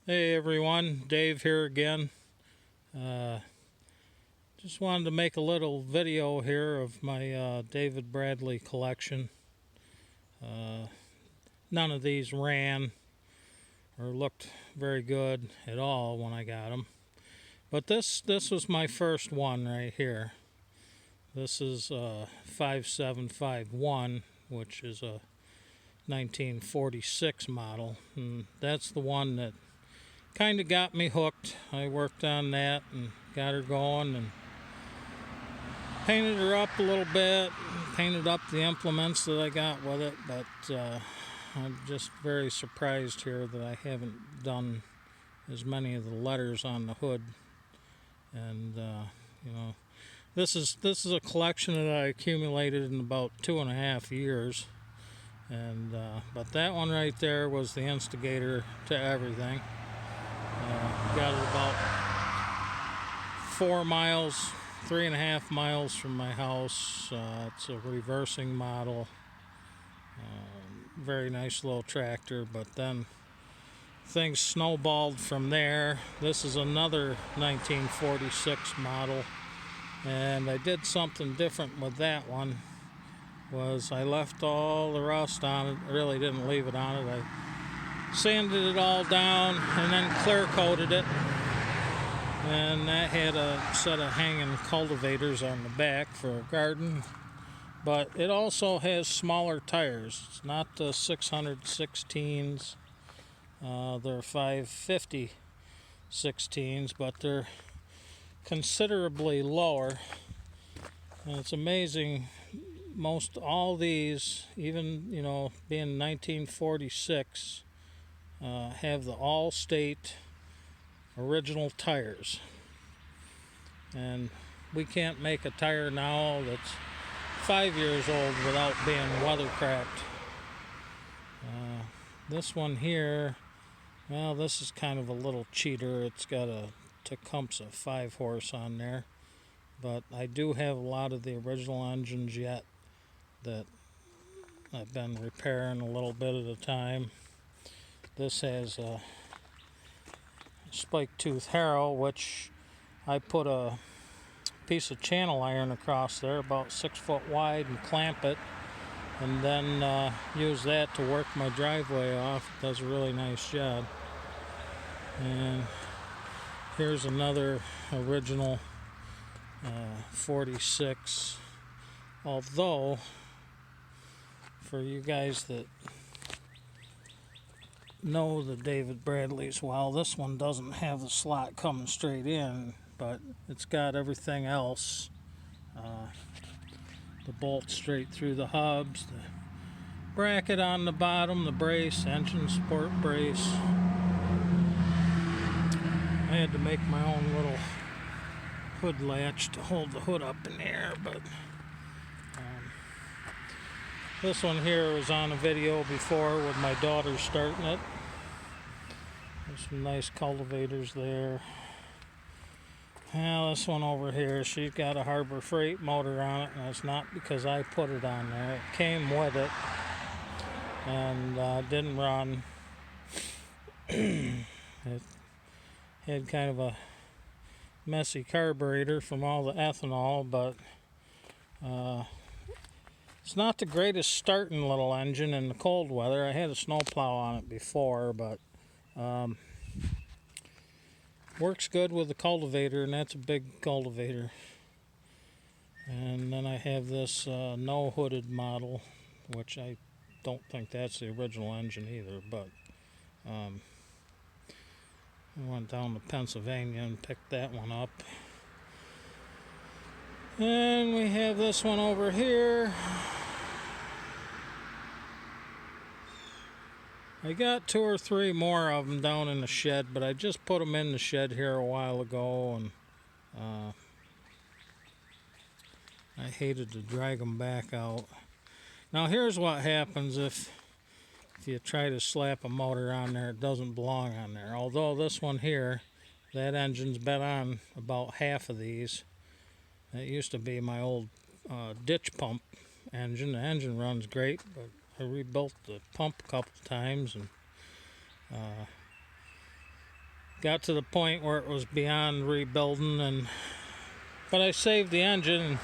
Hey everyone, Dave here again. Just wanted to make a little video here of my David Bradley collection. None of these ran or looked very good at all when I got them. But this was my first one right here. This is 5751, which is a 1946 model. And that's the one that kind of got me hooked. I worked on that and got her going and painted her up a little bit, painted up the implements that I got with it, but I'm just very surprised here that I haven't done as many of the letters on the hood. And this is a collection that I accumulated in about 2.5 years. And but that one right there was the instigator to everything. Got it about 4 miles, 3.5 miles from my house. It's a reversing model. Very nice little tractor, but then things snowballed from there. This is another 1946 model, and I did something different with that one. Was I left all the rust on it. I really didn't leave it on it. I sanded it all down and then clear coated it, and that had a set of hanging cultivators on the back for a garden. But it also has smaller tires. It's not the 616s. They're 550 16s, but they're considerably lower. And it's amazing, most all these, even being 1946, have the Allstate original tires. And we can't make a tire now that's 5 years old without being weather cracked. This one here, well, this is kind of a little cheater. It's got a Tecumseh 5-horse on there, but I do have a lot of the original engines yet that I've been repairing a little bit at a time. This has a spike tooth harrow, which I put a piece of channel iron across there about 6 foot wide and clamp it, and then use that to work my driveway off. It does a really nice job. And here's another original 46, although for you guys that know the David Bradleys well, this one doesn't have the slot coming straight in, but it's got everything else. The bolt straight through the hubs, the bracket on the bottom, the brace, engine support brace. I had to make my own little hood latch to hold the hood up in the air, but this one here was on a video before with my daughter starting it. There's some nice cultivators there. Now this one over here, she's got a Harbor Freight motor on it, and it's not because I put it on there. It came with it and didn't run. It had kind of a messy carburetor from all the ethanol, but it's not the greatest starting little engine in the cold weather. I had a snowplow on it before, but works good with the cultivator, and that's a big cultivator. And then I have this no hooded model, which I don't think that's the original engine either, but I went down to Pennsylvania and picked that one up. And we have this one over here. I got 2 or 3 more of them down in the shed, but I just put them in the shed here a while ago, and I hated to drag them back out. Now here's what happens if you try to slap a motor on there. It doesn't belong on there. Although this one here, that engine's been on about half of these. That used to be my old ditch pump engine. The engine runs great, but I rebuilt the pump a couple times, and got to the point where it was beyond rebuilding, but I saved the engine, and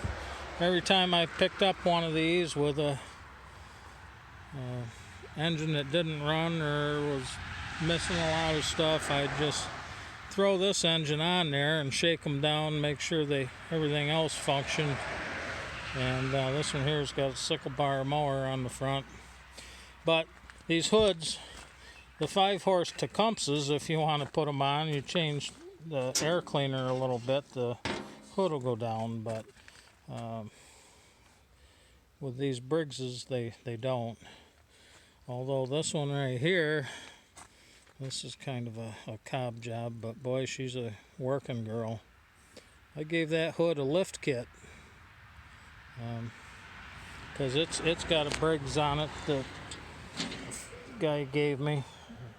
every time I picked up one of these with a engine that didn't run or was missing a lot of stuff, I'd just throw this engine on there and shake them down, make sure everything else functioned. And this one here's got a sickle bar mower on the front. But these hoods, the 5-horse Tecumsehs, if you want to put them on, you change the air cleaner a little bit, the hood will go down. But with these Briggses, they don't. Although this one right here, this is kind of a cob job, but boy, she's a working girl. I gave that hood a lift kit because it's got a Briggs on it that the guy gave me.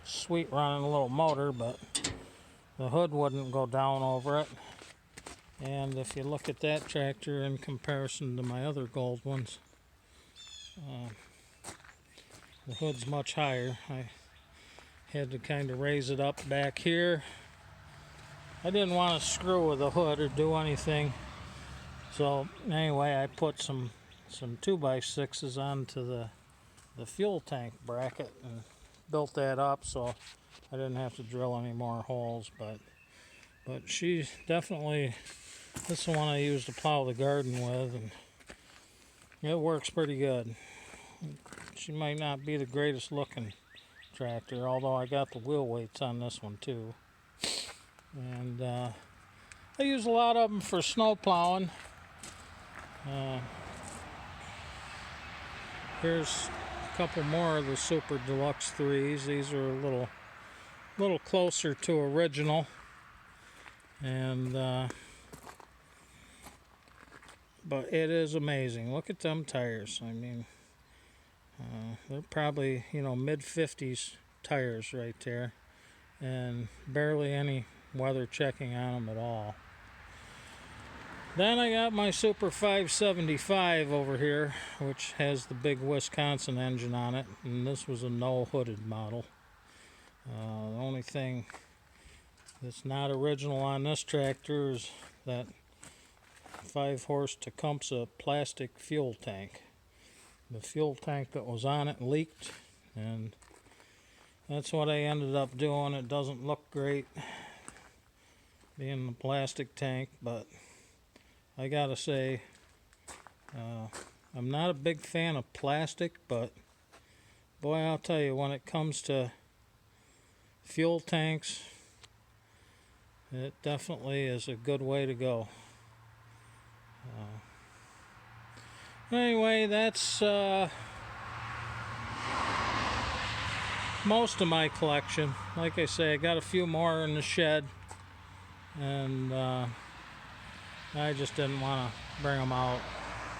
Sweet running little motor, but the hood wouldn't go down over it. And if you look at that tractor in comparison to my other gold ones, the hood's much higher. I had to kind of raise it up back here. I didn't want to screw with the hood or do anything, so anyway, I put some 2x6s onto the fuel tank bracket and built that up so I didn't have to drill any more holes. But she definitely, this is the one I use to plow the garden with, and it works pretty good. She might not be the greatest looking tractor, although I got the wheel weights on this one too. And I use a lot of them for snow plowing. Here's a couple more of the Super Deluxe 3s. These are a little closer to original. And but it is amazing. Look at them tires. I mean, they're probably, mid-50s tires right there, and barely any weather checking on them at all. Then I got my Super 575 over here, which has the big Wisconsin engine on it, and this was a no hooded model. The only thing that's not original on this tractor is that 5-horse Tecumseh plastic fuel tank. The fuel tank that was on it leaked, and that's what I ended up doing. It doesn't look great being the plastic tank, but I gotta say, I'm not a big fan of plastic, but boy, I'll tell you, when it comes to fuel tanks, it definitely is a good way to go. Anyway, that's most of my collection. Like I say, I got a few more in the shed, and I just didn't want to bring them out.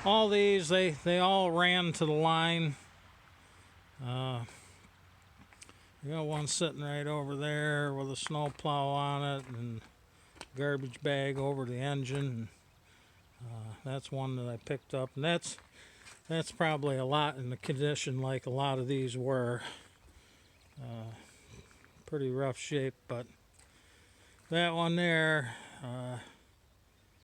All these, they all ran to the line. I got one sitting right over there with a snow plow on it and garbage bag over the engine. That's one that I picked up, and that's probably a lot in the condition like a lot of these were. Pretty rough shape, but that one there,